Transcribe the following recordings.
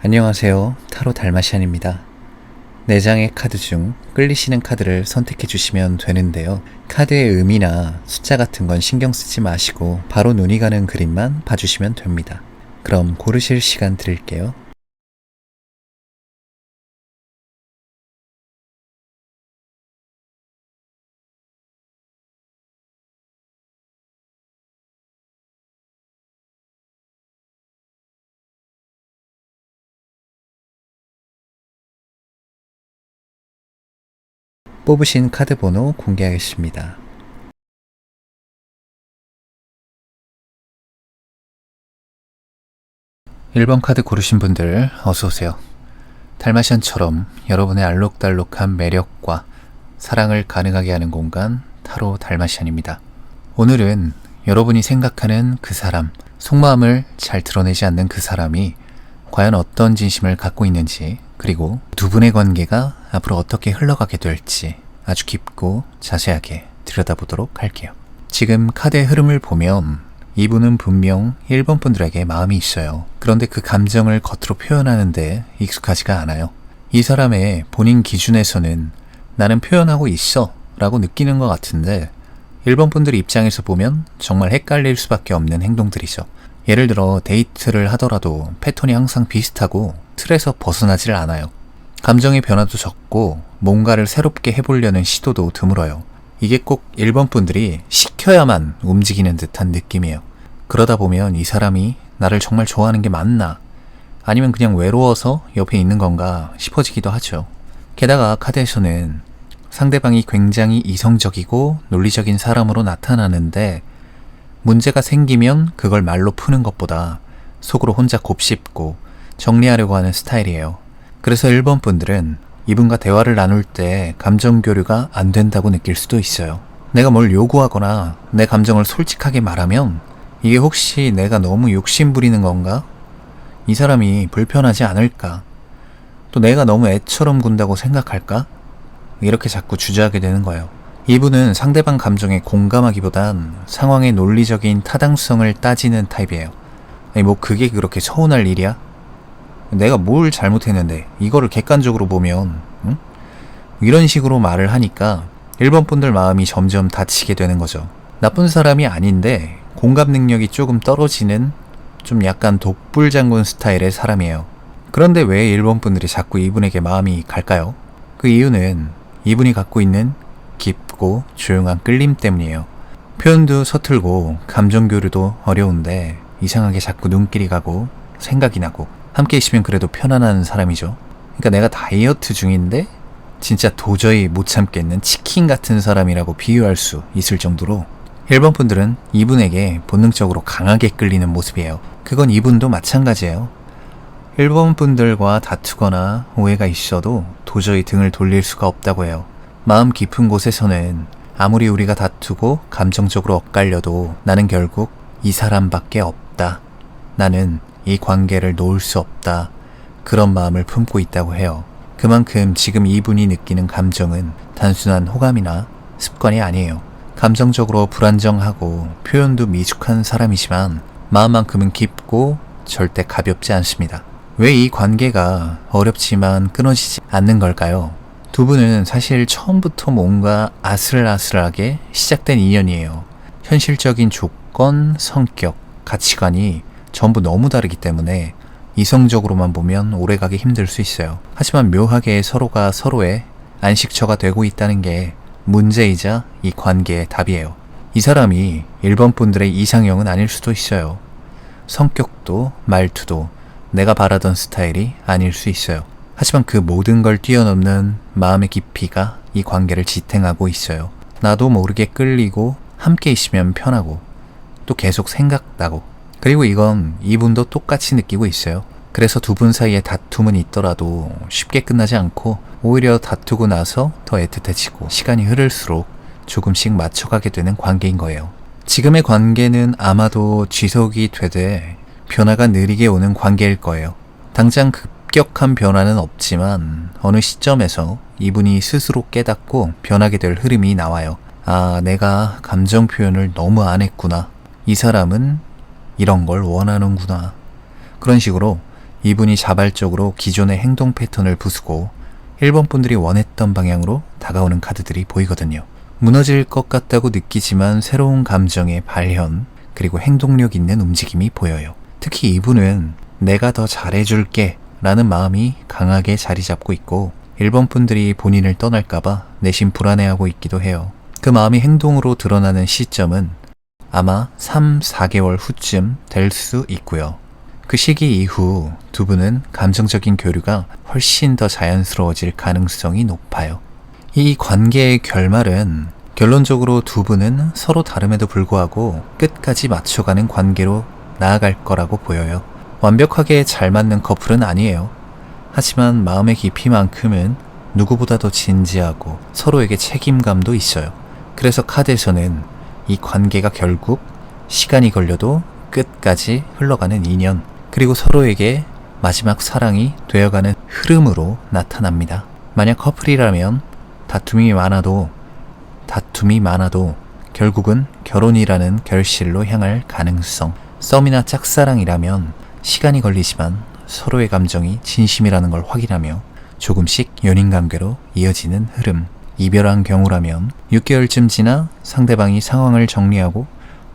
안녕하세요. 타로 달마시안입니다. 4장의 카드 중 끌리시는 카드를 선택해 주시면 되는데요. 카드의 의미나 숫자 같은 건 신경 쓰지 마시고 바로 눈이 가는 그림만 봐주시면 됩니다. 그럼 고르실 시간 드릴게요. 뽑으신 카드 번호 공개하겠습니다. 1번 카드 고르신 분들 어서오세요. 달마시안처럼 여러분의 알록달록한 매력과 사랑을 가능하게 하는 공간 타로 달마시안입니다. 오늘은 여러분이 생각하는 그 사람, 속마음을 잘 드러내지 않는 그 사람이 과연 어떤 진심을 갖고 있는지, 그리고 두 분의 관계가 앞으로 어떻게 흘러가게 될지 아주 깊고 자세하게 들여다보도록 할게요. 지금 카드의 흐름을 보면 이분은 분명 1번 분들에게 마음이 있어요. 그런데 그 감정을 겉으로 표현하는데 익숙하지가 않아요. 이 사람의 본인 기준에서는 나는 표현하고 있어 라고 느끼는 것 같은데 1번 분들 입장에서 보면 정말 헷갈릴 수밖에 없는 행동들이죠. 예를 들어 데이트를 하더라도 패턴이 항상 비슷하고 틀에서 벗어나질 않아요. 감정의 변화도 적고 뭔가를 새롭게 해보려는 시도도 드물어요. 이게 꼭 1번 분들이 시켜야만 움직이는 듯한 느낌이에요. 그러다 보면 이 사람이 나를 정말 좋아하는 게 맞나? 아니면 그냥 외로워서 옆에 있는 건가 싶어지기도 하죠. 게다가 카드에서는 상대방이 굉장히 이성적이고 논리적인 사람으로 나타나는데 문제가 생기면 그걸 말로 푸는 것보다 속으로 혼자 곱씹고 정리하려고 하는 스타일이에요. 그래서 1번 분들은 이분과 대화를 나눌 때 감정 교류가 안 된다고 느낄 수도 있어요. 내가 뭘 요구하거나 내 감정을 솔직하게 말하면 이게 혹시 내가 너무 욕심 부리는 건가? 이 사람이 불편하지 않을까? 또 내가 너무 애처럼 군다고 생각할까? 이렇게 자꾸 주저하게 되는 거예요. 이분은 상대방 감정에 공감하기보단 상황의 논리적인 타당성을 따지는 타입이에요. 아니 뭐 그게 그렇게 서운할 일이야? 내가 뭘 잘못했는데 이거를 객관적으로 보면 응? 이런 식으로 말을 하니까 1번 분들 마음이 점점 다치게 되는 거죠. 나쁜 사람이 아닌데 공감 능력이 조금 떨어지는 좀 약간 독불장군 스타일의 사람이에요. 그런데 왜 1번 분들이 자꾸 이분에게 마음이 갈까요? 그 이유는 이분이 갖고 있는 깊고 조용한 끌림 때문이에요. 표현도 서툴고 감정 교류도 어려운데 이상하게 자꾸 눈길이 가고 생각이 나고 함께 있으면 그래도 편안한 사람이죠. 그러니까 내가 다이어트 중인데 진짜 도저히 못 참겠는 치킨 같은 사람이라고 비유할 수 있을 정도로 1번 분들은 이분에게 본능적으로 강하게 끌리는 모습이에요. 그건 이분도 마찬가지예요. 1번 분들과 다투거나 오해가 있어도 도저히 등을 돌릴 수가 없다고 해요. 마음 깊은 곳에서는 아무리 우리가 다투고 감정적으로 엇갈려도 나는 결국 이 사람밖에 없다. 나는 이 관계를 놓을 수 없다. 그런 마음을 품고 있다고 해요. 그만큼 지금 이분이 느끼는 감정은 단순한 호감이나 습관이 아니에요. 감정적으로 불안정하고 표현도 미숙한 사람이지만 마음만큼은 깊고 절대 가볍지 않습니다. 왜 이 관계가 어렵지만 끊어지지 않는 걸까요? 두 분은 사실 처음부터 뭔가 아슬아슬하게 시작된 인연이에요. 현실적인 조건, 성격, 가치관이 전부 너무 다르기 때문에 이성적으로만 보면 오래가기 힘들 수 있어요. 하지만 묘하게 서로가 서로의 안식처가 되고 있다는 게 문제이자 이 관계의 답이에요. 이 사람이 1번 분들의 이상형은 아닐 수도 있어요. 성격도 말투도 내가 바라던 스타일이 아닐 수 있어요. 하지만 그 모든 걸 뛰어넘는 마음의 깊이가 이 관계를 지탱하고 있어요. 나도 모르게 끌리고 함께 있으면 편하고 또 계속 생각나고 그리고 이건 이분도 똑같이 느끼고 있어요. 그래서 두 분 사이에 다툼은 있더라도 쉽게 끝나지 않고 오히려 다투고 나서 더 애틋해지고 시간이 흐를수록 조금씩 맞춰가게 되는 관계인 거예요. 지금의 관계는 아마도 지속이 되되 변화가 느리게 오는 관계일 거예요. 당장 급격한 변화는 없지만 어느 시점에서 이분이 스스로 깨닫고 변하게 될 흐름이 나와요. 아, 내가 감정 표현을 너무 안 했구나. 이 사람은 이런 걸 원하는구나. 그런 식으로 이분이 자발적으로 기존의 행동 패턴을 부수고 일본 분들이 원했던 방향으로 다가오는 카드들이 보이거든요. 무너질 것 같다고 느끼지만 새로운 감정의 발현, 그리고 행동력 있는 움직임이 보여요. 특히 이분은 내가 더 잘해줄게 라는 마음이 강하게 자리 잡고 있고 일본 분들이 본인을 떠날까봐 내심 불안해하고 있기도 해요. 그 마음이 행동으로 드러나는 시점은 아마 3, 4개월 후쯤 될 수 있고요. 그 시기 이후 두 분은 감정적인 교류가 훨씬 더 자연스러워질 가능성이 높아요. 이 관계의 결말은 결론적으로 두 분은 서로 다름에도 불구하고 끝까지 맞춰가는 관계로 나아갈 거라고 보여요. 완벽하게 잘 맞는 커플은 아니에요. 하지만 마음의 깊이만큼은 누구보다도 진지하고 서로에게 책임감도 있어요. 그래서 카드에서는 이 관계가 결국 시간이 걸려도 끝까지 흘러가는 인연, 그리고 서로에게 마지막 사랑이 되어가는 흐름으로 나타납니다. 만약 커플이라면 다툼이 많아도 결국은 결혼이라는 결실로 향할 가능성, 썸이나 짝사랑이라면 시간이 걸리지만 서로의 감정이 진심이라는 걸 확인하며 조금씩 연인관계로 이어지는 흐름, 이별한 경우라면 6개월쯤 지나 상대방이 상황을 정리하고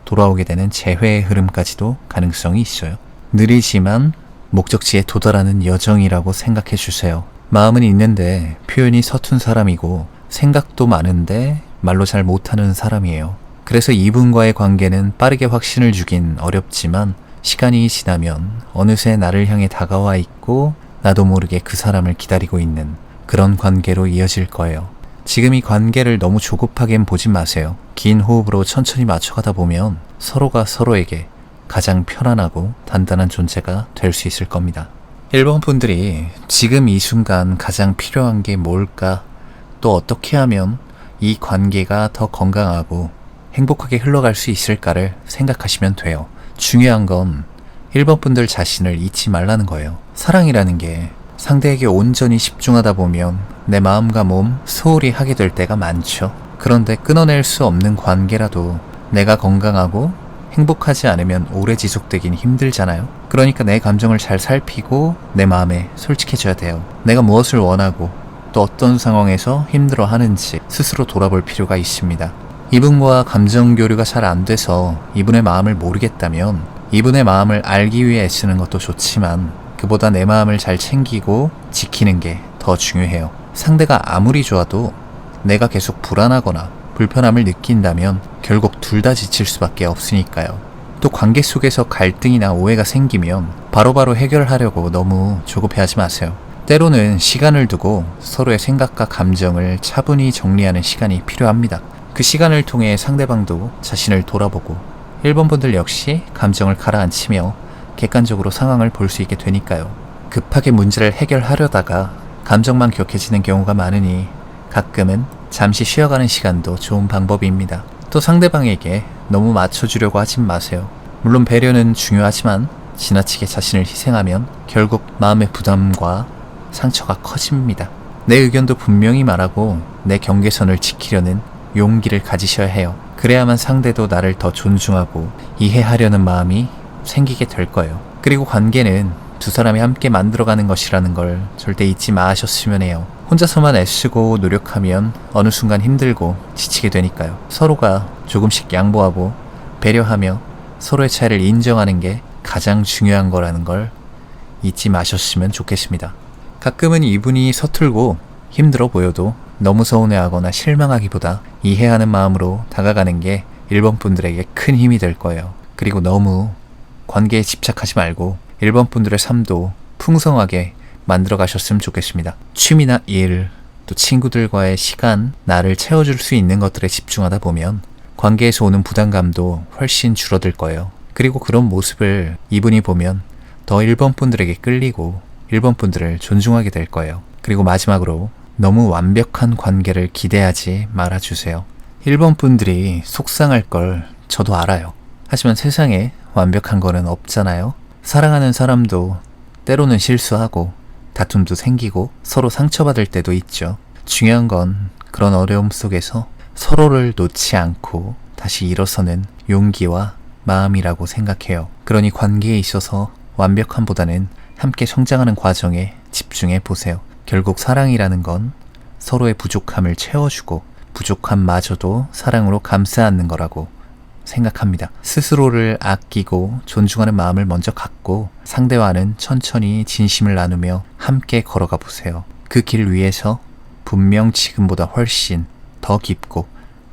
돌아오게 되는 재회의 흐름까지도 가능성이 있어요. 느리지만 목적지에 도달하는 여정이라고 생각해 주세요. 마음은 있는데 표현이 서툰 사람이고 생각도 많은데 말로 잘 못하는 사람이에요. 그래서 이분과의 관계는 빠르게 확신을 주긴 어렵지만 시간이 지나면 어느새 나를 향해 다가와 있고 나도 모르게 그 사람을 기다리고 있는 그런 관계로 이어질 거예요. 지금 이 관계를 너무 조급하게 보지 마세요. 긴 호흡으로 천천히 맞춰가다 보면 서로가 서로에게 가장 편안하고 단단한 존재가 될 수 있을 겁니다. 일본 분들이 지금 이 순간 가장 필요한 게 뭘까? 또 어떻게 하면 이 관계가 더 건강하고 행복하게 흘러갈 수 있을까를 생각하시면 돼요. 중요한 건 일본 분들 자신을 잊지 말라는 거예요. 사랑이라는 게 상대에게 온전히 집중하다 보면 내 마음과 몸 소홀히 하게 될 때가 많죠. 그런데 끊어낼 수 없는 관계라도 내가 건강하고 행복하지 않으면 오래 지속되긴 힘들잖아요. 그러니까 내 감정을 잘 살피고 내 마음에 솔직해져야 돼요. 내가 무엇을 원하고 또 어떤 상황에서 힘들어 하는지 스스로 돌아볼 필요가 있습니다. 이분과 감정 교류가 잘 안 돼서 이분의 마음을 모르겠다면 이분의 마음을 알기 위해 애쓰는 것도 좋지만 그보다 내 마음을 잘 챙기고 지키는 게 더 중요해요. 상대가 아무리 좋아도 내가 계속 불안하거나 불편함을 느낀다면 결국 둘 다 지칠 수밖에 없으니까요. 또 관계 속에서 갈등이나 오해가 생기면 바로바로 해결하려고 너무 조급해하지 마세요. 때로는 시간을 두고 서로의 생각과 감정을 차분히 정리하는 시간이 필요합니다. 그 시간을 통해 상대방도 자신을 돌아보고 일본 분들 역시 감정을 가라앉히며 객관적으로 상황을 볼 수 있게 되니까요. 급하게 문제를 해결하려다가 감정만 격해지는 경우가 많으니 가끔은 잠시 쉬어가는 시간도 좋은 방법입니다. 또 상대방에게 너무 맞춰주려고 하진 마세요. 물론 배려는 중요하지만 지나치게 자신을 희생하면 결국 마음의 부담과 상처가 커집니다. 내 의견도 분명히 말하고 내 경계선을 지키려는 용기를 가지셔야 해요. 그래야만 상대도 나를 더 존중하고 이해하려는 마음이 생기게 될 거예요. 그리고 관계는 두 사람이 함께 만들어가는 것이라는 걸 절대 잊지 마셨으면 해요. 혼자서만 애쓰고 노력하면 어느 순간 힘들고 지치게 되니까요. 서로가 조금씩 양보하고 배려하며 서로의 차이를 인정하는 게 가장 중요한 거라는 걸 잊지 마셨으면 좋겠습니다. 가끔은 이분이 서툴고 힘들어 보여도 너무 서운해하거나 실망하기보다 이해하는 마음으로 다가가는 게 일본 분들에게 큰 힘이 될 거예요. 그리고 너무 관계에 집착하지 말고 일본 분들의 삶도 풍성하게 만들어 가셨으면 좋겠습니다. 취미나 일, 또 친구들과의 시간, 나를 채워줄 수 있는 것들에 집중하다 보면 관계에서 오는 부담감도 훨씬 줄어들 거예요. 그리고 그런 모습을 이분이 보면 더 일본 분들에게 끌리고 일본 분들을 존중하게 될 거예요. 그리고 마지막으로 너무 완벽한 관계를 기대하지 말아주세요. 일본 분들이 속상할 걸 저도 알아요. 하지만 세상에 완벽한 거는 없잖아요. 사랑하는 사람도 때로는 실수하고 다툼도 생기고 서로 상처받을 때도 있죠. 중요한 건 그런 어려움 속에서 서로를 놓지 않고 다시 일어서는 용기와 마음이라고 생각해요. 그러니 관계에 있어서 완벽함보다는 함께 성장하는 과정에 집중해 보세요. 결국 사랑이라는 건 서로의 부족함을 채워주고 부족함마저도 사랑으로 감싸 안는 거라고 생각합니다. 스스로를 아끼고 존중하는 마음을 먼저 갖고 상대와는 천천히 진심을 나누며 함께 걸어가 보세요. 그 길 위에서 분명 지금보다 훨씬 더 깊고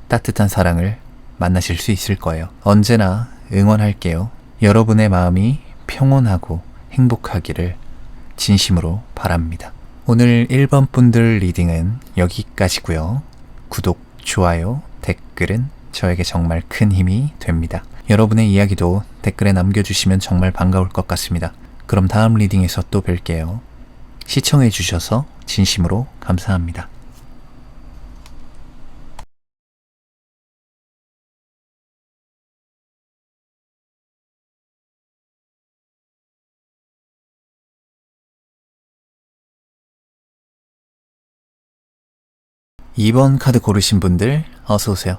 따뜻한 사랑을 만나실 수 있을 거예요. 언제나 응원할게요. 여러분의 마음이 평온하고 행복하기를 진심으로 바랍니다. 오늘 1번 분들 리딩은 여기까지고요. 구독, 좋아요, 댓글은 저에게 정말 큰 힘이 됩니다. 여러분의 이야기도 댓글에 남겨주시면 정말 반가울 것 같습니다. 그럼 다음 리딩에서 또 뵐게요. 시청해주셔서 진심으로 감사합니다. (2번) 카드 고르신 분들 어서오세요.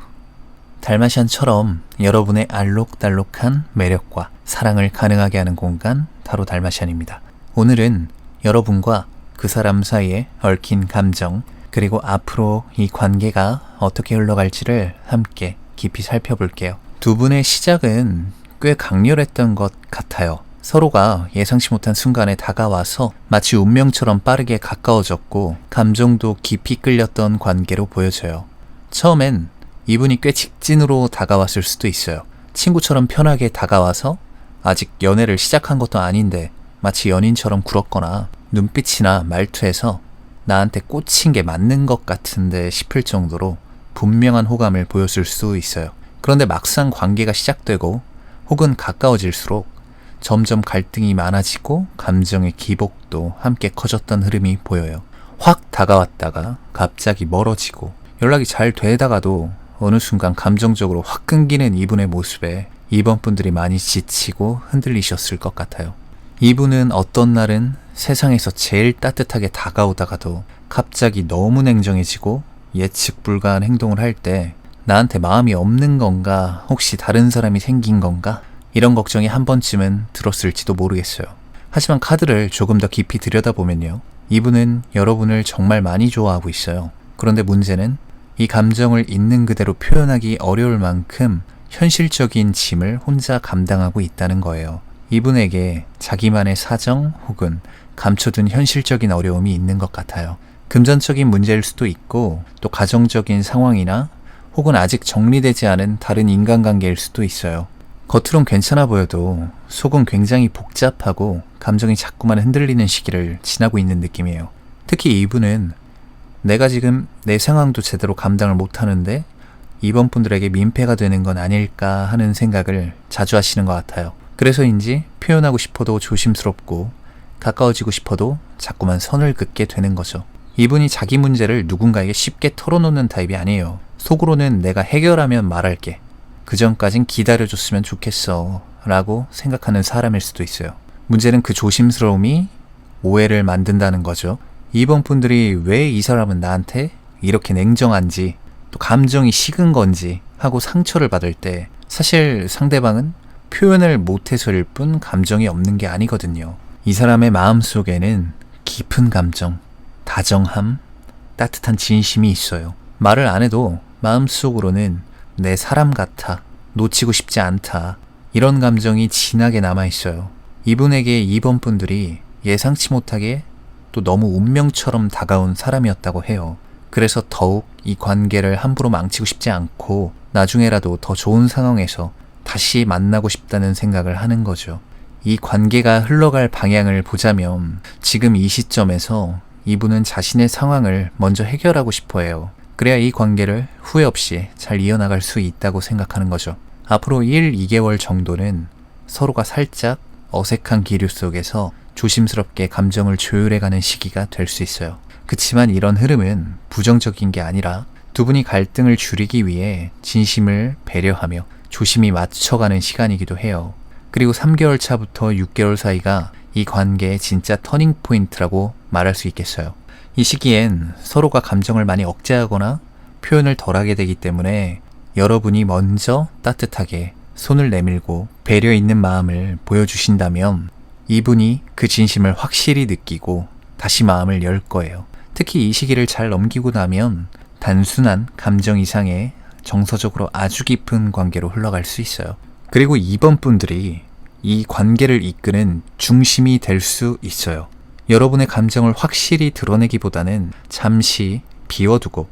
달마시안처럼 여러분의 알록달록한 매력과 사랑을 가능하게 하는 공간 타로 달마시안입니다. 오늘은 여러분과 그 사람 사이에 얽힌 감정, 그리고 앞으로 이 관계가 어떻게 흘러갈지를 함께 깊이 살펴볼게요. 두 분의 시작은 꽤 강렬했던 것 같아요. 서로가 예상치 못한 순간에 다가와서 마치 운명처럼 빠르게 가까워졌고 감정도 깊이 끌렸던 관계로 보여져요. 처음엔 이분이 꽤 직진으로 다가왔을 수도 있어요. 친구처럼 편하게 다가와서 아직 연애를 시작한 것도 아닌데 마치 연인처럼 굴었거나 눈빛이나 말투에서 나한테 꽂힌 게 맞는 것 같은데 싶을 정도로 분명한 호감을 보였을 수 있어요. 그런데 막상 관계가 시작되고 혹은 가까워질수록 점점 갈등이 많아지고 감정의 기복도 함께 커졌던 흐름이 보여요. 확 다가왔다가 갑자기 멀어지고 연락이 잘 되다가도 어느 순간 감정적으로 확 끊기는 이분의 모습에 2번 분들이 많이 지치고 흔들리셨을 것 같아요. 이분은 어떤 날은 세상에서 제일 따뜻하게 다가오다가도 갑자기 너무 냉정해지고 예측 불가한 행동을 할 때 나한테 마음이 없는 건가, 혹시 다른 사람이 생긴 건가, 이런 걱정이 한 번쯤은 들었을지도 모르겠어요. 하지만 카드를 조금 더 깊이 들여다보면요, 이분은 여러분을 정말 많이 좋아하고 있어요. 그런데 문제는 이 감정을 있는 그대로 표현하기 어려울 만큼 현실적인 짐을 혼자 감당하고 있다는 거예요. 이분에게 자기만의 사정 혹은 감춰둔 현실적인 어려움이 있는 것 같아요. 금전적인 문제일 수도 있고 또 가정적인 상황이나 혹은 아직 정리되지 않은 다른 인간관계일 수도 있어요. 겉으론 괜찮아 보여도 속은 굉장히 복잡하고 감정이 자꾸만 흔들리는 시기를 지나고 있는 느낌이에요. 특히 이분은 내가 지금 내 상황도 제대로 감당을 못하는데 이번 분들에게 민폐가 되는 건 아닐까 하는 생각을 자주 하시는 것 같아요. 그래서인지 표현하고 싶어도 조심스럽고 가까워지고 싶어도 자꾸만 선을 긋게 되는 거죠. 이분이 자기 문제를 누군가에게 쉽게 털어놓는 타입이 아니에요. 속으로는 내가 해결하면 말할게, 그 전까진 기다려줬으면 좋겠어 라고 생각하는 사람일 수도 있어요. 문제는 그 조심스러움이 오해를 만든다는 거죠. 2번 분들이 왜 이 사람은 나한테 이렇게 냉정한지, 또 감정이 식은 건지 하고 상처를 받을 때 사실 상대방은 표현을 못해서일 뿐 감정이 없는 게 아니거든요. 이 사람의 마음속에는 깊은 감정, 다정함, 따뜻한 진심이 있어요. 말을 안 해도 마음속으로는 내 사람 같아, 놓치고 싶지 않다, 이런 감정이 진하게 남아있어요. 이분에게 2번 분들이 예상치 못하게 또 너무 운명처럼 다가온 사람이었다고 해요. 그래서 더욱 이 관계를 함부로 망치고 싶지 않고 나중에라도 더 좋은 상황에서 다시 만나고 싶다는 생각을 하는 거죠. 이 관계가 흘러갈 방향을 보자면 지금 이 시점에서 이분은 자신의 상황을 먼저 해결하고 싶어 해요. 그래야 이 관계를 후회 없이 잘 이어나갈 수 있다고 생각하는 거죠. 앞으로 1, 2개월 정도는 서로가 살짝 어색한 기류 속에서 조심스럽게 감정을 조율해가는 시기가 될 수 있어요. 그치만 이런 흐름은 부정적인 게 아니라 두 분이 갈등을 줄이기 위해 진심을 배려하며 조심히 맞춰가는 시간이기도 해요. 그리고 3개월 차부터 6개월 사이가 이 관계의 진짜 터닝포인트라고 말할 수 있겠어요. 이 시기엔 서로가 감정을 많이 억제하거나 표현을 덜하게 되기 때문에 여러분이 먼저 따뜻하게 손을 내밀고 배려 있는 마음을 보여주신다면 이분이 그 진심을 확실히 느끼고 다시 마음을 열 거예요. 특히 이 시기를 잘 넘기고 나면 단순한 감정 이상의 정서적으로 아주 깊은 관계로 흘러갈 수 있어요. 그리고 이번 분들이 이 관계를 이끄는 중심이 될 수 있어요. 여러분의 감정을 확실히 드러내기보다는 잠시 비워두고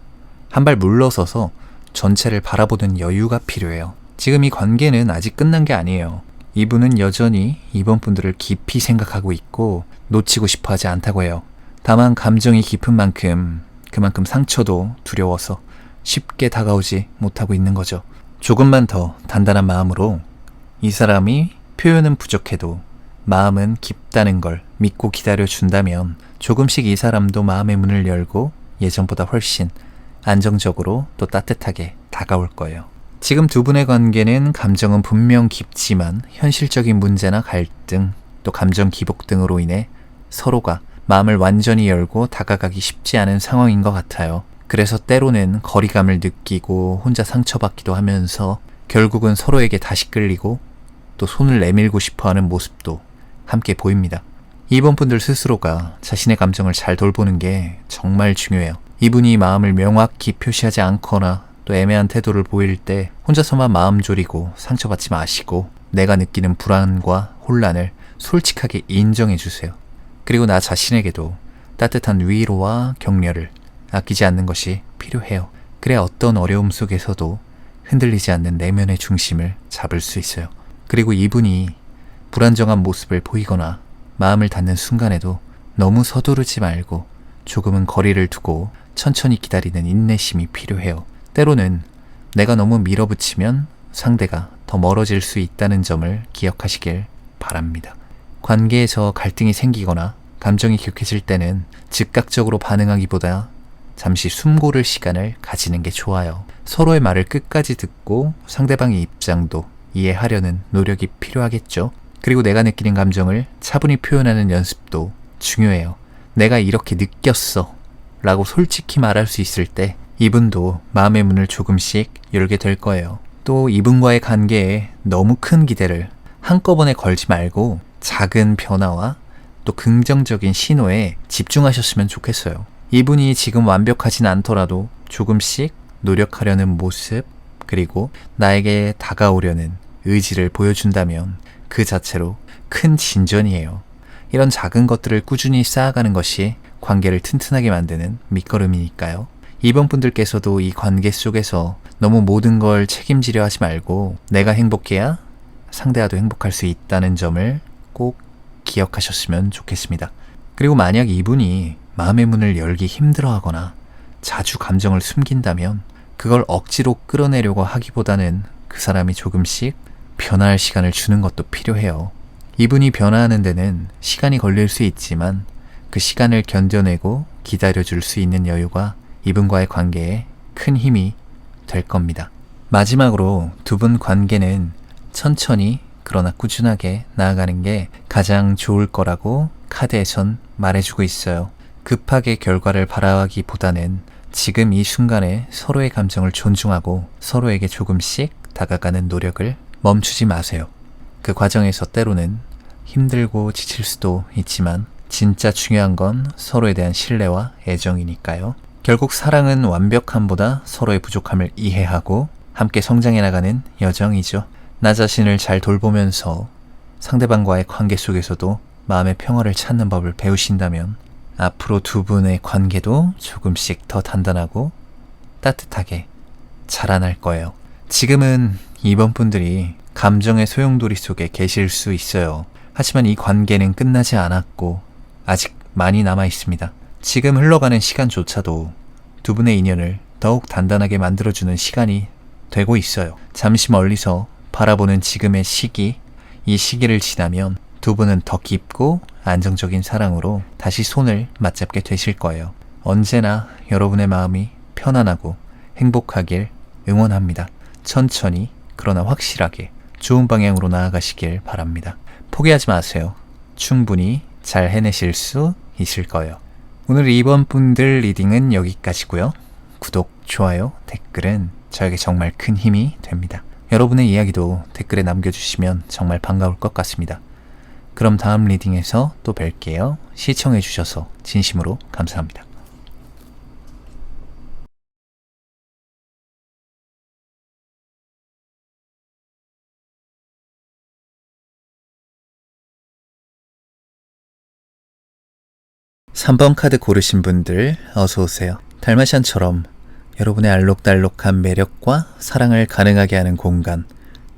한 발 물러서서 전체를 바라보는 여유가 필요해요. 지금 이 관계는 아직 끝난 게 아니에요. 이분은 여전히 이번 분들을 깊이 생각하고 있고 놓치고 싶어 하지 않다고 해요. 다만 감정이 깊은 만큼 그만큼 상처도 두려워서 쉽게 다가오지 못하고 있는 거죠. 조금만 더 단단한 마음으로 이 사람이 표현은 부족해도 마음은 깊다는 걸 믿고 기다려준다면 조금씩 이 사람도 마음의 문을 열고 예전보다 훨씬 안정적으로 또 따뜻하게 다가올 거예요. 지금 두 분의 관계는 감정은 분명 깊지만 현실적인 문제나 갈등 또 감정 기복 등으로 인해 서로가 마음을 완전히 열고 다가가기 쉽지 않은 상황인 것 같아요. 그래서 때로는 거리감을 느끼고 혼자 상처받기도 하면서 결국은 서로에게 다시 끌리고 또 손을 내밀고 싶어하는 모습도 함께 보입니다. 이번 분들 스스로가 자신의 감정을 잘 돌보는 게 정말 중요해요. 이분이 마음을 명확히 표시하지 않거나 또 애매한 태도를 보일 때 혼자서만 마음 졸이고 상처받지 마시고 내가 느끼는 불안과 혼란을 솔직하게 인정해 주세요. 그리고 나 자신에게도 따뜻한 위로와 격려를 아끼지 않는 것이 필요해요. 그래야 어떤 어려움 속에서도 흔들리지 않는 내면의 중심을 잡을 수 있어요. 그리고 이분이 불안정한 모습을 보이거나 마음을 닫는 순간에도 너무 서두르지 말고 조금은 거리를 두고 천천히 기다리는 인내심이 필요해요. 때로는 내가 너무 밀어붙이면 상대가 더 멀어질 수 있다는 점을 기억하시길 바랍니다. 관계에서 갈등이 생기거나 감정이 격해질 때는 즉각적으로 반응하기보다 잠시 숨 고를 시간을 가지는 게 좋아요. 서로의 말을 끝까지 듣고 상대방의 입장도 이해하려는 노력이 필요하겠죠. 그리고 내가 느끼는 감정을 차분히 표현하는 연습도 중요해요. 내가 이렇게 느꼈어 라고 솔직히 말할 수 있을 때 이분도 마음의 문을 조금씩 열게 될 거예요. 또 이분과의 관계에 너무 큰 기대를 한꺼번에 걸지 말고 작은 변화와 또 긍정적인 신호에 집중하셨으면 좋겠어요. 이분이 지금 완벽하진 않더라도 조금씩 노력하려는 모습 그리고 나에게 다가오려는 의지를 보여준다면 그 자체로 큰 진전이에요. 이런 작은 것들을 꾸준히 쌓아가는 것이 관계를 튼튼하게 만드는 밑거름이니까요. 이번 분들께서도 이 관계 속에서 너무 모든 걸 책임지려 하지 말고 내가 행복해야 상대와도 행복할 수 있다는 점을 꼭 기억하셨으면 좋겠습니다. 그리고 만약 이분이 마음의 문을 열기 힘들어하거나 자주 감정을 숨긴다면 그걸 억지로 끌어내려고 하기보다는 그 사람이 조금씩 변화할 시간을 주는 것도 필요해요. 이분이 변화하는 데는 시간이 걸릴 수 있지만 그 시간을 견뎌내고 기다려줄 수 있는 여유가 이분과의 관계에 큰 힘이 될 겁니다. 마지막으로 두 분 관계는 천천히 그러나 꾸준하게 나아가는 게 가장 좋을 거라고 카드에선 말해주고 있어요. 급하게 결과를 바라기보다는 지금 이 순간에 서로의 감정을 존중하고 서로에게 조금씩 다가가는 노력을 멈추지 마세요. 그 과정에서 때로는 힘들고 지칠 수도 있지만 진짜 중요한 건 서로에 대한 신뢰와 애정이니까요. 결국 사랑은 완벽함보다 서로의 부족함을 이해하고 함께 성장해 나가는 여정이죠. 나 자신을 잘 돌보면서 상대방과의 관계 속에서도 마음의 평화를 찾는 법을 배우신다면 앞으로 두 분의 관계도 조금씩 더 단단하고 따뜻하게 자라날 거예요. 지금은 이번 분들이 감정의 소용돌이 속에 계실 수 있어요. 하지만 이 관계는 끝나지 않았고 아직 많이 남아 있습니다. 지금 흘러가는 시간조차도 두 분의 인연을 더욱 단단하게 만들어주는 시간이 되고 있어요. 잠시 멀리서 바라보는 지금의 시기, 이 시기를 지나면 두 분은 더 깊고 안정적인 사랑으로 다시 손을 맞잡게 되실 거예요. 언제나 여러분의 마음이 편안하고 행복하길 응원합니다. 천천히 그러나 확실하게 좋은 방향으로 나아가시길 바랍니다. 포기하지 마세요. 충분히 잘 해내실 수 있을 거예요. 오늘 이번 분들 리딩은 여기까지고요. 구독, 좋아요, 댓글은 저에게 정말 큰 힘이 됩니다. 여러분의 이야기도 댓글에 남겨주시면 정말 반가울 것 같습니다. 그럼 다음 리딩에서 또 뵐게요. 시청해주셔서 진심으로 감사합니다. 삼 번 카드 고르신 분들 어서오세요. 달마시안처럼 여러분의 알록달록한 매력과 사랑을 가능하게 하는 공간,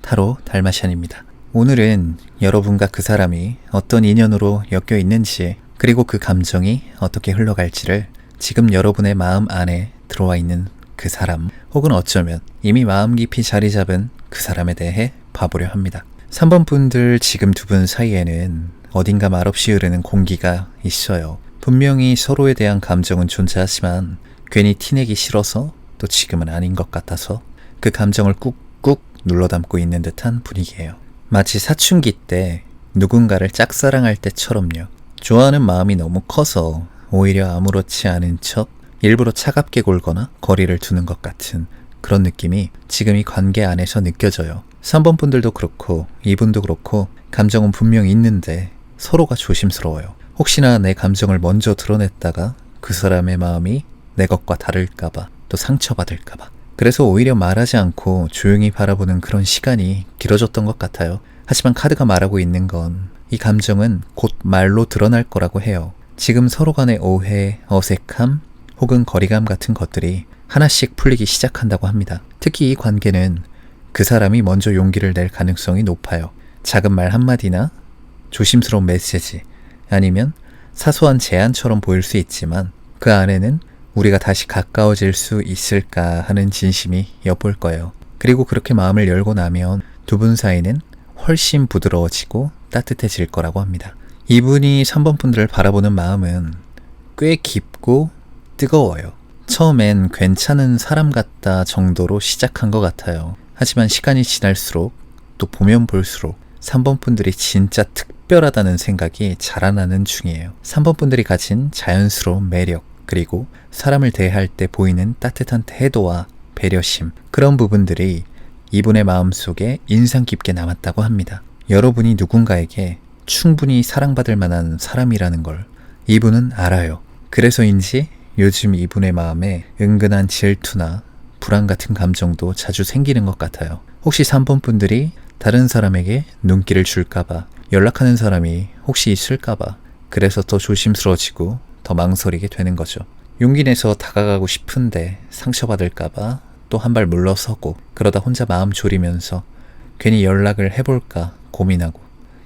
타로 달마시안입니다. 오늘은 여러분과 그 사람이 어떤 인연으로 엮여 있는지, 그리고 그 감정이 어떻게 흘러갈지를 지금 여러분의 마음 안에 들어와 있는 그 사람, 혹은 어쩌면 이미 마음 깊이 자리 잡은 그 사람에 대해 봐보려 합니다. 3번 분들, 지금 두 분 사이에는 어딘가 말없이 흐르는 공기가 있어요. 분명히 서로에 대한 감정은 존재하지만 괜히 티내기 싫어서, 또 지금은 아닌 것 같아서 그 감정을 꾹꾹 눌러 담고 있는 듯한 분위기예요. 마치 사춘기 때 누군가를 짝사랑할 때처럼요. 좋아하는 마음이 너무 커서 오히려 아무렇지 않은 척 일부러 차갑게 굴거나 거리를 두는 것 같은 그런 느낌이 지금 이 관계 안에서 느껴져요. 3번 분들도 그렇고 이분도 그렇고 감정은 분명히 있는데 서로가 조심스러워요. 혹시나 내 감정을 먼저 드러냈다가 그 사람의 마음이 내 것과 다를까봐, 또 상처받을까봐. 그래서 오히려 말하지 않고 조용히 바라보는 그런 시간이 길어졌던 것 같아요. 하지만 카드가 말하고 있는 건 이 감정은 곧 말로 드러날 거라고 해요. 지금 서로 간의 오해, 어색함, 혹은 거리감 같은 것들이 하나씩 풀리기 시작한다고 합니다. 특히 이 관계는 그 사람이 먼저 용기를 낼 가능성이 높아요. 작은 말 한마디나 조심스러운 메시지, 아니면 사소한 제안처럼 보일 수 있지만 그 안에는 우리가 다시 가까워질 수 있을까 하는 진심이 엿볼 거예요. 그리고 그렇게 마음을 열고 나면 두 분 사이는 훨씬 부드러워지고 따뜻해질 거라고 합니다. 이분이 3번 분들을 바라보는 마음은 꽤 깊고 뜨거워요. 처음엔 괜찮은 사람 같다 정도로 시작한 것 같아요. 하지만 시간이 지날수록, 또 보면 볼수록 3번 분들이 진짜 특별하다는 생각이 자라나는 중이에요. 3번 분들이 가진 자연스러운 매력, 그리고 사람을 대할 때 보이는 따뜻한 태도와 배려심, 그런 부분들이 이분의 마음속에 인상 깊게 남았다고 합니다. 여러분이 누군가에게 충분히 사랑받을 만한 사람이라는 걸 이분은 알아요. 그래서인지 요즘 이분의 마음에 은근한 질투나 불안 같은 감정도 자주 생기는 것 같아요. 혹시 3번 분들이 다른 사람에게 눈길을 줄까봐, 연락하는 사람이 혹시 있을까봐, 그래서 더 조심스러워지고 더 망설이게 되는 거죠. 용기 내서 다가가고 싶은데 상처받을까봐 또 한 발 물러서고, 그러다 혼자 마음 졸이면서 괜히 연락을 해볼까 고민하고,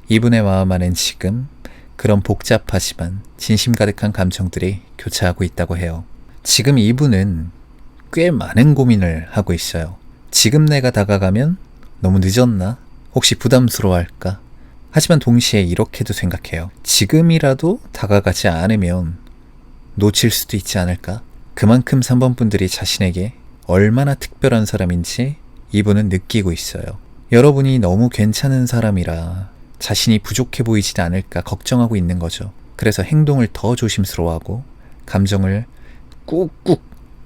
이분의 마음 안엔 지금 그런 복잡하지만 진심 가득한 감정들이 교차하고 있다고 해요. 지금 이분은 꽤 많은 고민을 하고 있어요. 지금 내가 다가가면 너무 늦었나? 혹시 부담스러워할까? 하지만 동시에 이렇게도 생각해요. 지금이라도 다가가지 않으면 놓칠 수도 있지 않을까? 그만큼 3번 분들이 자신에게 얼마나 특별한 사람인지 이분은 느끼고 있어요. 여러분이 너무 괜찮은 사람이라 자신이 부족해 보이지 않을까 걱정하고 있는 거죠. 그래서 행동을 더 조심스러워하고 감정을 꾹꾹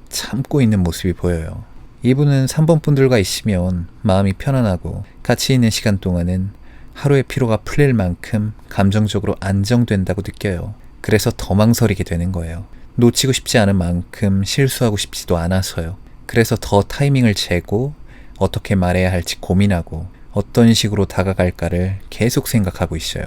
참고 있는 모습이 보여요. 이분은 3번 분들과 있으면 마음이 편안하고 같이 있는 시간 동안은 하루의 피로가 풀릴 만큼 감정적으로 안정된다고 느껴요. 그래서 더 망설이게 되는 거예요. 놓치고 싶지 않은 만큼 실수하고 싶지도 않아서요. 그래서 더 타이밍을 재고 어떻게 말해야 할지 고민하고 어떤 식으로 다가갈까를 계속 생각하고 있어요.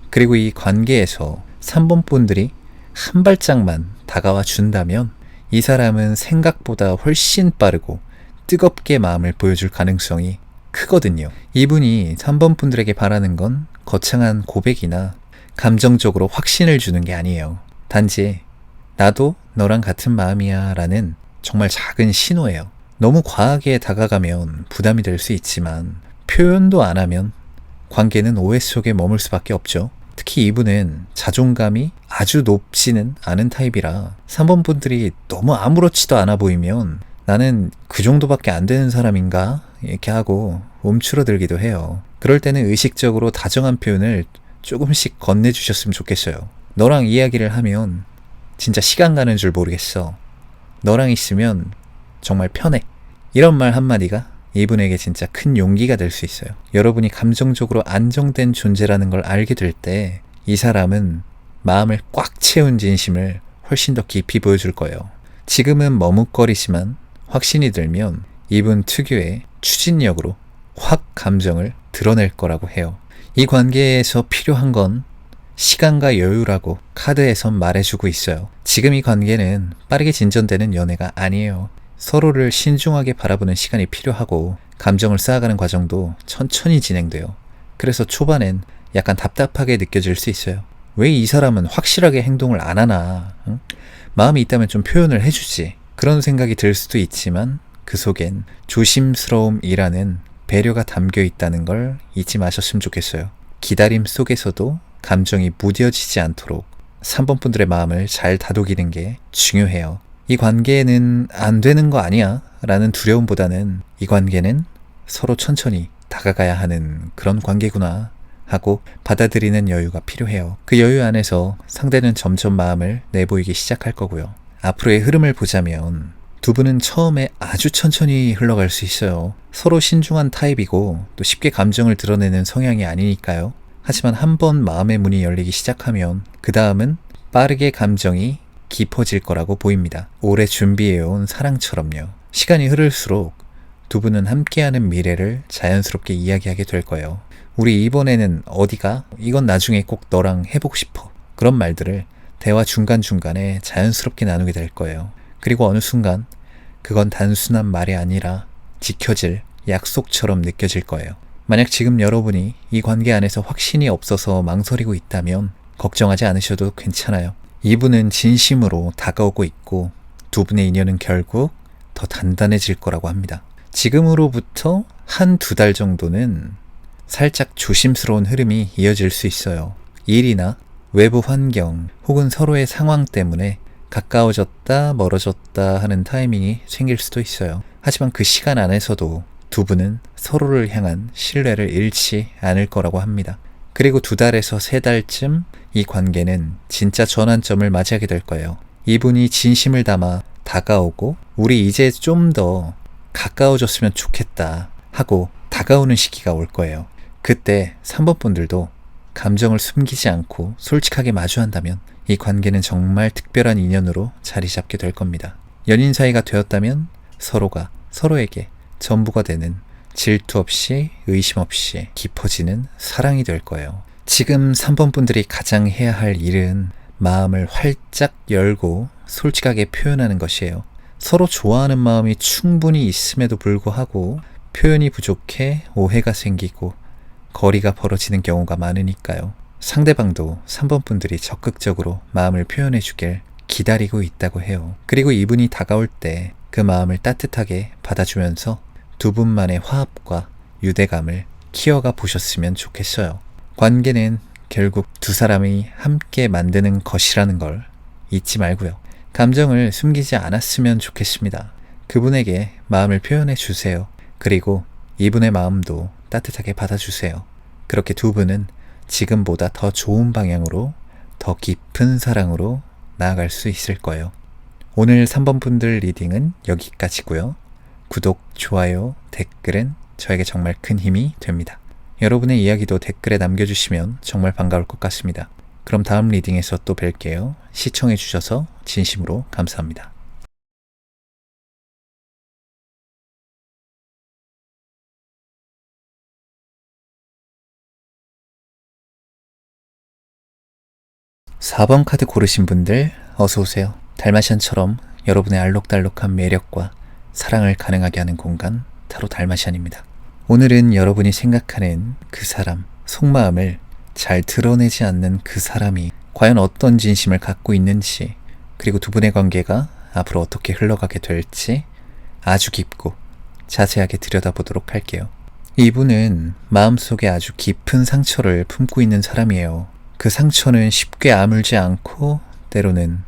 그리고 이 관계에서 3번 분들이 한 발짝만 다가와 준다면 이 사람은 생각보다 훨씬 빠르고 뜨겁게 마음을 보여줄 가능성이 크거든요. 이분이 3번 분들에게 바라는 건 거창한 고백이나 감정적으로 확신을 주는 게 아니에요. 단지 나도 너랑 같은 마음이야 라는 정말 작은 신호예요. 너무 과하게 다가가면 부담이 될 수 있지만 표현도 안 하면 관계는 오해 속에 머물 수밖에 없죠. 특히 이분은 자존감이 아주 높지는 않은 타입이라 3번 분들이 너무 아무렇지도 않아 보이면 나는 그 정도밖에 안 되는 사람인가? 이렇게 하고 움츠러들기도 해요. 그럴 때는 의식적으로 다정한 표현을 조금씩 건네주셨으면 좋겠어요. 너랑 이야기를 하면 진짜 시간 가는 줄 모르겠어. 너랑 있으면 정말 편해. 이런 말 한마디가 이분에게 진짜 큰 용기가 될 수 있어요. 여러분이 감정적으로 안정된 존재라는 걸 알게 될 때 이 사람은 마음을 꽉 채운 진심을 훨씬 더 깊이 보여줄 거예요. 지금은 머뭇거리지만 확신이 들면 이분 특유의 추진력으로 확 감정을 드러낼 거라고 해요. 이 관계에서 필요한 건 시간과 여유라고 카드에선 말해주고 있어요. 지금 이 관계는 빠르게 진전되는 연애가 아니에요. 서로를 신중하게 바라보는 시간이 필요하고 감정을 쌓아가는 과정도 천천히 진행돼요. 그래서 초반엔 약간 답답하게 느껴질 수 있어요. 왜 이 사람은 확실하게 행동을 안 하나? 응? 마음이 있다면 좀 표현을 해주지. 그런 생각이 들 수도 있지만 그 속엔 조심스러움이라는 배려가 담겨 있다는 걸 잊지 마셨으면 좋겠어요. 기다림 속에서도 감정이 무뎌지지 않도록 3번 분들의 마음을 잘 다독이는 게 중요해요. 이 관계는 안 되는 거 아니야 라는 두려움보다는 이 관계는 서로 천천히 다가가야 하는 그런 관계구나 하고 받아들이는 여유가 필요해요. 그 여유 안에서 상대는 점점 마음을 내보이기 시작할 거고요. 앞으로의 흐름을 보자면 두 분은 처음에 아주 천천히 흘러갈 수 있어요. 서로 신중한 타입이고 또 쉽게 감정을 드러내는 성향이 아니니까요. 하지만 한번 마음의 문이 열리기 시작하면 그 다음은 빠르게 감정이 깊어질 거라고 보입니다. 오래 준비해온 사랑처럼요. 시간이 흐를수록 두 분은 함께하는 미래를 자연스럽게 이야기하게 될 거예요. 우리 이번에는 어디가? 이건 나중에 꼭 너랑 해보고 싶어. 그런 말들을 대화 중간중간에 자연스럽게 나누게 될 거예요. 그리고 어느 순간 그건 단순한 말이 아니라 지켜질 약속처럼 느껴질 거예요. 만약 지금 여러분이 이 관계 안에서 확신이 없어서 망설이고 있다면 걱정하지 않으셔도 괜찮아요. 이분은 진심으로 다가오고 있고 두 분의 인연은 결국 더 단단해질 거라고 합니다. 지금으로부터 1-2달 정도는 살짝 조심스러운 흐름이 이어질 수 있어요. 일이나 외부 환경 혹은 서로의 상황 때문에 가까워졌다 멀어졌다 하는 타이밍이 생길 수도 있어요. 하지만 그 시간 안에서도 두 분은 서로를 향한 신뢰를 잃지 않을 거라고 합니다. 그리고 2달에서 3달쯤 이 관계는 진짜 전환점을 맞이하게 될 거예요. 이분이 진심을 담아 다가오고 우리 이제 좀 더 가까워졌으면 좋겠다 하고 다가오는 시기가 올 거예요. 그때 3번 분들도 감정을 숨기지 않고 솔직하게 마주한다면 이 관계는 정말 특별한 인연으로 자리 잡게 될 겁니다. 연인 사이가 되었다면 서로가 서로에게 전부가 되는 질투 없이 의심 없이 깊어지는 사랑이 될 거예요. 지금 3번 분들이 가장 해야 할 일은 마음을 활짝 열고 솔직하게 표현하는 것이에요. 서로 좋아하는 마음이 충분히 있음에도 불구하고 표현이 부족해 오해가 생기고 거리가 벌어지는 경우가 많으니까요. 상대방도 3번 분들이 적극적으로 마음을 표현해 주길 기다리고 있다고 해요. 그리고 이분이 다가올 때 그 마음을 따뜻하게 받아주면서 두 분만의 화합과 유대감을 키워가 보셨으면 좋겠어요. 관계는 결국 두 사람이 함께 만드는 것이라는 걸 잊지 말고요. 감정을 숨기지 않았으면 좋겠습니다. 그분에게 마음을 표현해 주세요. 그리고 이분의 마음도 따뜻하게 받아주세요. 그렇게 두 분은 지금보다 더 좋은 방향으로 더 깊은 사랑으로 나아갈 수 있을 거예요. 오늘 3번 분들 리딩은 여기까지고요. 구독, 좋아요, 댓글은 저에게 정말 큰 힘이 됩니다. 여러분의 이야기도 댓글에 남겨주시면 정말 반가울 것 같습니다. 그럼 다음 리딩에서 또 뵐게요. 시청해주셔서 진심으로 감사합니다. (4번) 카드 고르신 분들 어서오세요. 달마시안처럼 여러분의 알록달록한 매력과 사랑을 가능하게 하는 공간 타로 달마시안입니다. 오늘은 여러분이 생각하는 그 사람, 속마음을 잘 드러내지 않는 그 사람이 과연 어떤 진심을 갖고 있는지, 그리고 두 분의 관계가 앞으로 어떻게 흘러가게 될지 아주 깊고 자세하게 들여다보도록 할게요. 이분은 마음속에 아주 깊은 상처를 품고 있는 사람이에요. 그 상처는 쉽게 아물지 않고 때로는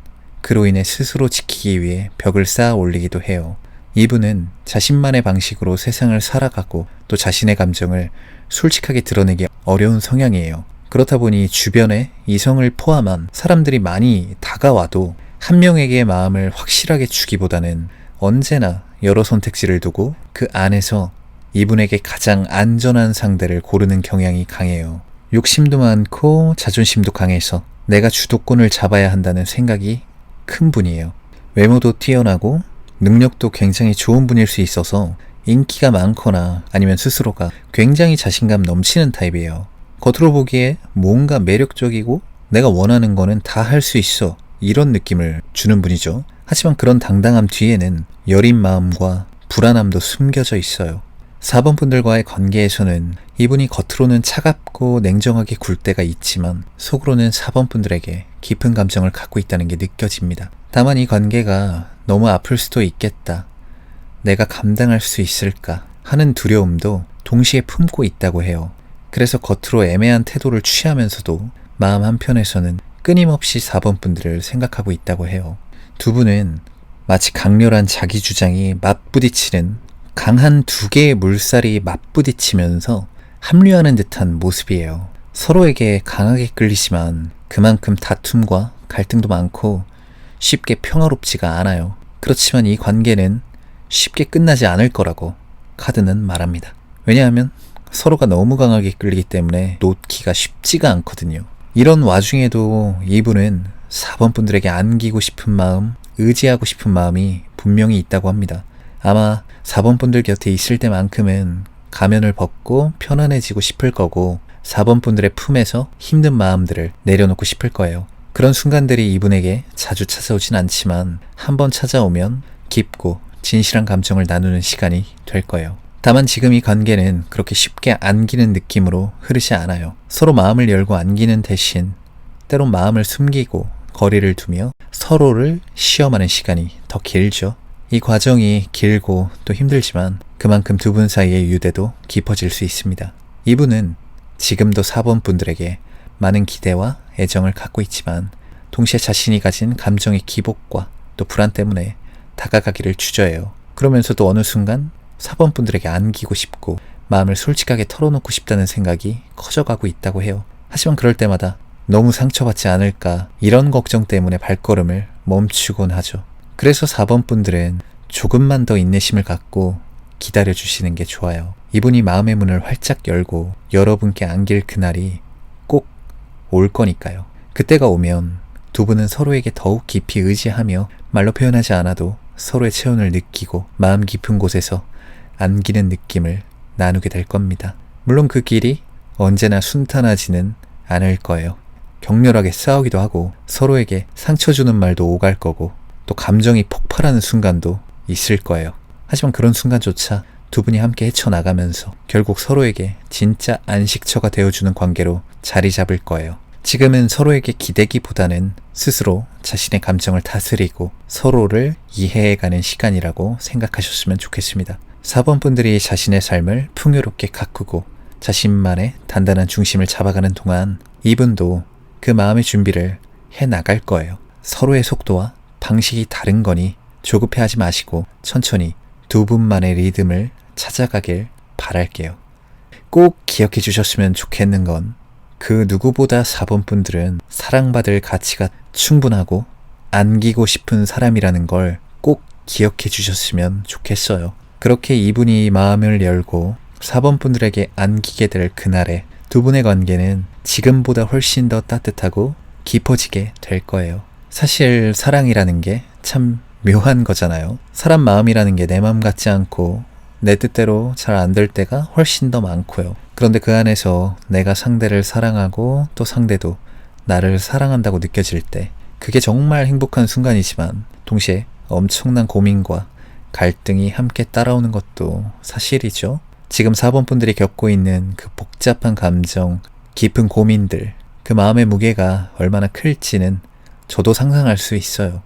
그로 인해 스스로 지키기 위해 벽을 쌓아 올리기도 해요. 이분은 자신만의 방식으로 세상을 살아가고 또 자신의 감정을 솔직하게 드러내기 어려운 성향이에요. 그렇다 보니 주변에 이성을 포함한 사람들이 많이 다가와도 한 명에게 마음을 확실하게 주기보다는 언제나 여러 선택지를 두고 그 안에서 이분에게 가장 안전한 상대를 고르는 경향이 강해요. 욕심도 많고 자존심도 강해서 내가 주도권을 잡아야 한다는 생각이 큰 분이에요. 외모도 뛰어나고 능력도 굉장히 좋은 분일 수 있어서 인기가 많거나 아니면 스스로가 굉장히 자신감 넘치는 타입이에요. 겉으로 보기에 뭔가 매력적이고 내가 원하는 거는 다 할 수 있어, 이런 느낌을 주는 분이죠. 하지만 그런 당당함 뒤에는 여린 마음과 불안함도 숨겨져 있어요. 4번 분들과의 관계에서는 이분이 겉으로는 차갑고 냉정하게 굴 때가 있지만 속으로는 4번 분들에게 깊은 감정을 갖고 있다는 게 느껴집니다. 다만 이 관계가 너무 아플 수도 있겠다, 내가 감당할 수 있을까 하는 두려움도 동시에 품고 있다고 해요. 그래서 겉으로 애매한 태도를 취하면서도 마음 한편에서는 끊임없이 4번 분들을 생각하고 있다고 해요. 두 분은 마치 강렬한 자기 주장이 맞부딪히는 강한 두 개의 물살이 맞부딪히면서 합류하는 듯한 모습이에요. 서로에게 강하게 끌리지만 그만큼 다툼과 갈등도 많고 쉽게 평화롭지가 않아요. 그렇지만 이 관계는 쉽게 끝나지 않을 거라고 카드는 말합니다. 왜냐하면 서로가 너무 강하게 끌리기 때문에 놓기가 쉽지가 않거든요. 이런 와중에도 이분은 4번 분들에게 안기고 싶은 마음, 의지하고 싶은 마음이 분명히 있다고 합니다. 아마 4번 분들 곁에 있을 때만큼은 가면을 벗고 편안해지고 싶을 거고 4번 분들의 품에서 힘든 마음들을 내려놓고 싶을 거예요. 그런 순간들이 이분에게 자주 찾아오진 않지만 한번 찾아오면 깊고 진실한 감정을 나누는 시간이 될 거예요. 다만 지금 이 관계는 그렇게 쉽게 안기는 느낌으로 흐르지 않아요. 서로 마음을 열고 안기는 대신 때론 마음을 숨기고 거리를 두며 서로를 시험하는 시간이 더 길죠. 이 과정이 길고 또 힘들지만 그만큼 두 분 사이의 유대도 깊어질 수 있습니다. 이분은 지금도 4번 분들에게 많은 기대와 애정을 갖고 있지만 동시에 자신이 가진 감정의 기복과 또 불안 때문에 다가가기를 주저해요. 그러면서도 어느 순간 4번 분들에게 안기고 싶고 마음을 솔직하게 털어놓고 싶다는 생각이 커져가고 있다고 해요. 하지만 그럴 때마다 너무 상처받지 않을까 이런 걱정 때문에 발걸음을 멈추곤 하죠. 그래서 4번 분들은 조금만 더 인내심을 갖고 기다려주시는 게 좋아요. 이분이 마음의 문을 활짝 열고 여러분께 안길 그날이 꼭 올 거니까요. 그때가 오면 두 분은 서로에게 더욱 깊이 의지하며 말로 표현하지 않아도 서로의 체온을 느끼고 마음 깊은 곳에서 안기는 느낌을 나누게 될 겁니다. 물론 그 길이 언제나 순탄하지는 않을 거예요. 격렬하게 싸우기도 하고 서로에게 상처 주는 말도 오갈 거고 또 감정이 폭발하는 순간도 있을 거예요. 하지만 그런 순간조차 두 분이 함께 헤쳐나가면서 결국 서로에게 진짜 안식처가 되어주는 관계로 자리 잡을 거예요. 지금은 서로에게 기대기보다는 스스로 자신의 감정을 다스리고 서로를 이해해가는 시간이라고 생각하셨으면 좋겠습니다. 4번 분들이 자신의 삶을 풍요롭게 가꾸고 자신만의 단단한 중심을 잡아가는 동안 이분도 그 마음의 준비를 해나갈 거예요. 서로의 속도와 방식이 다른 거니 조급해하지 마시고 천천히 두 분만의 리듬을 찾아가길 바랄게요. 꼭 기억해 주셨으면 좋겠는 건 그 누구보다 4번 분들은 사랑받을 가치가 충분하고 안기고 싶은 사람이라는 걸 꼭 기억해 주셨으면 좋겠어요. 그렇게 이분이 마음을 열고 4번 분들에게 안기게 될 그날에 두 분의 관계는 지금보다 훨씬 더 따뜻하고 깊어지게 될 거예요. 사실 사랑이라는 게 참 묘한 거잖아요. 사람 마음이라는 게 내 마음 같지 않고 내 뜻대로 잘 안 될 때가 훨씬 더 많고요. 그런데 그 안에서 내가 상대를 사랑하고 또 상대도 나를 사랑한다고 느껴질 때 그게 정말 행복한 순간이지만 동시에 엄청난 고민과 갈등이 함께 따라오는 것도 사실이죠. 지금 4번 분들이 겪고 있는 그 복잡한 감정, 깊은 고민들, 그 마음의 무게가 얼마나 클지는 저도 상상할 수 있어요.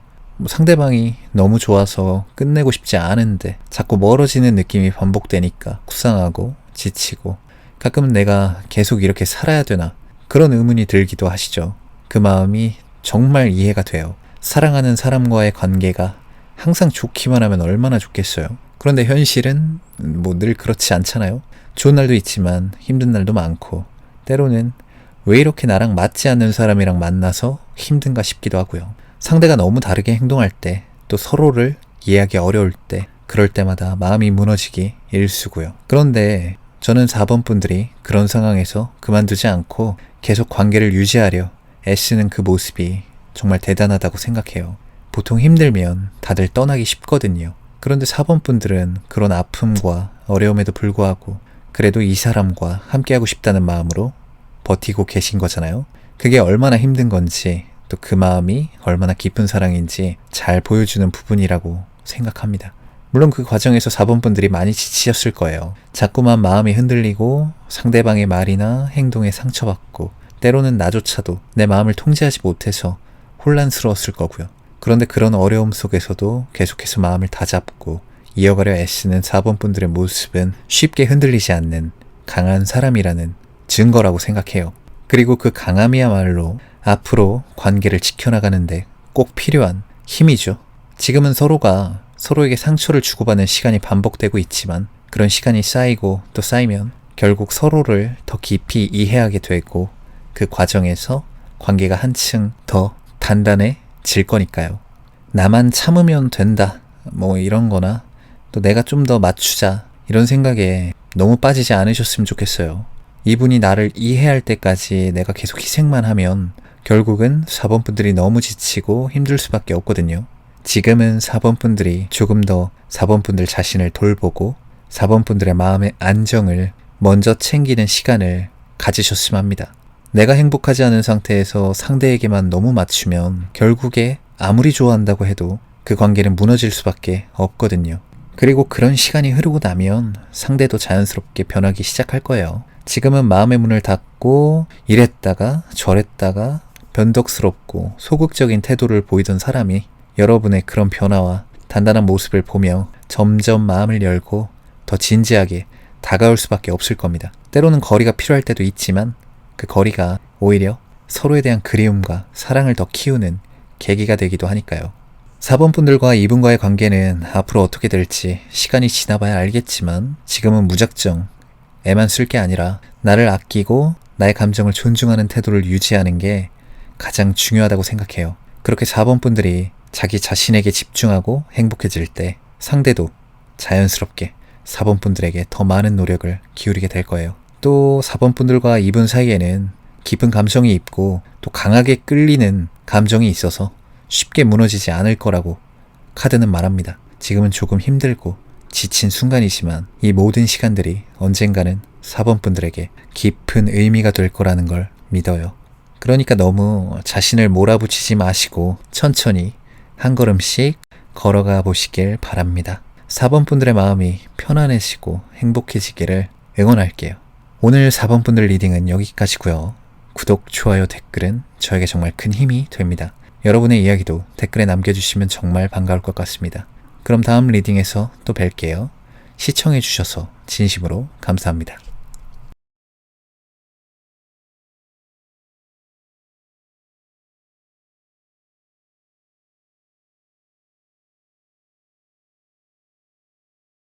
상대방이 너무 좋아서 끝내고 싶지 않은데 자꾸 멀어지는 느낌이 반복되니까 속상하고 지치고 가끔은 내가 계속 이렇게 살아야 되나 그런 의문이 들기도 하시죠. 그 마음이 정말 이해가 돼요. 사랑하는 사람과의 관계가 항상 좋기만 하면 얼마나 좋겠어요. 그런데 현실은 늘 그렇지 않잖아요. 좋은 날도 있지만 힘든 날도 많고 때로는 왜 이렇게 나랑 맞지 않는 사람이랑 만나서 힘든가 싶기도 하고요. 상대가 너무 다르게 행동할 때 또 서로를 이해하기 어려울 때 그럴 때마다 마음이 무너지기 일쑤고요. 그런데 저는 4번 분들이 그런 상황에서 그만두지 않고 계속 관계를 유지하려 애쓰는 그 모습이 정말 대단하다고 생각해요. 보통 힘들면 다들 떠나기 쉽거든요. 그런데 4번 분들은 그런 아픔과 어려움에도 불구하고 그래도 이 사람과 함께하고 싶다는 마음으로 버티고 계신 거잖아요. 그게 얼마나 힘든 건지 또 그 마음이 얼마나 깊은 사랑인지 잘 보여주는 부분이라고 생각합니다. 물론 그 과정에서 4번 분들이 많이 지치셨을 거예요. 자꾸만 마음이 흔들리고 상대방의 말이나 행동에 상처받고 때로는 나조차도 내 마음을 통제하지 못해서 혼란스러웠을 거고요. 그런데 그런 어려움 속에서도 계속해서 마음을 다잡고 이어가려 애쓰는 4번 분들의 모습은 쉽게 흔들리지 않는 강한 사람이라는 증거라고 생각해요. 그리고 그 강함이야말로 앞으로 관계를 지켜나가는데 꼭 필요한 힘이죠. 지금은 서로가 서로에게 상처를 주고받는 시간이 반복되고 있지만 그런 시간이 쌓이고 또 쌓이면 결국 서로를 더 깊이 이해하게 되고 그 과정에서 관계가 한층 더 단단해질 거니까요. 나만 참으면 된다 뭐 이런 거나 또 내가 좀 더 맞추자 이런 생각에 너무 빠지지 않으셨으면 좋겠어요. 이분이 나를 이해할 때까지 내가 계속 희생만 하면 결국은 4번 분들이 너무 지치고 힘들 수밖에 없거든요. 지금은 4번 분들이 조금 더 4번 분들 자신을 돌보고 4번 분들의 마음의 안정을 먼저 챙기는 시간을 가지셨으면 합니다. 내가 행복하지 않은 상태에서 상대에게만 너무 맞추면 결국에 아무리 좋아한다고 해도 그 관계는 무너질 수밖에 없거든요. 그리고 그런 시간이 흐르고 나면 상대도 자연스럽게 변하기 시작할 거예요. 지금은 마음의 문을 닫고 이랬다가 저랬다가 변덕스럽고 소극적인 태도를 보이던 사람이 여러분의 그런 변화와 단단한 모습을 보며 점점 마음을 열고 더 진지하게 다가올 수밖에 없을 겁니다. 때로는 거리가 필요할 때도 있지만 그 거리가 오히려 서로에 대한 그리움과 사랑을 더 키우는 계기가 되기도 하니까요. 4번 분들과 이분과의 관계는 앞으로 어떻게 될지 시간이 지나봐야 알겠지만 지금은 무작정 애만 쓸 게 아니라 나를 아끼고 나의 감정을 존중하는 태도를 유지하는 게 가장 중요하다고 생각해요. 그렇게 4번 분들이 자기 자신에게 집중하고 행복해질 때 상대도 자연스럽게 4번 분들에게 더 많은 노력을 기울이게 될 거예요. 또 4번 분들과 이분 사이에는 깊은 감정이 있고 또 강하게 끌리는 감정이 있어서 쉽게 무너지지 않을 거라고 카드는 말합니다. 지금은 조금 힘들고 지친 순간이지만 이 모든 시간들이 언젠가는 4번 분들에게 깊은 의미가 될 거라는 걸 믿어요. 그러니까 너무 자신을 몰아붙이지 마시고 천천히 한 걸음씩 걸어가 보시길 바랍니다. 4번 분들의 마음이 편안해지고 행복해지기를 응원할게요. 오늘 4번 분들 리딩은 여기까지고요. 구독, 좋아요, 댓글은 저에게 정말 큰 힘이 됩니다. 여러분의 이야기도 댓글에 남겨주시면 정말 반가울 것 같습니다. 그럼 다음 리딩에서 또 뵐게요. 시청해주셔서 진심으로 감사합니다.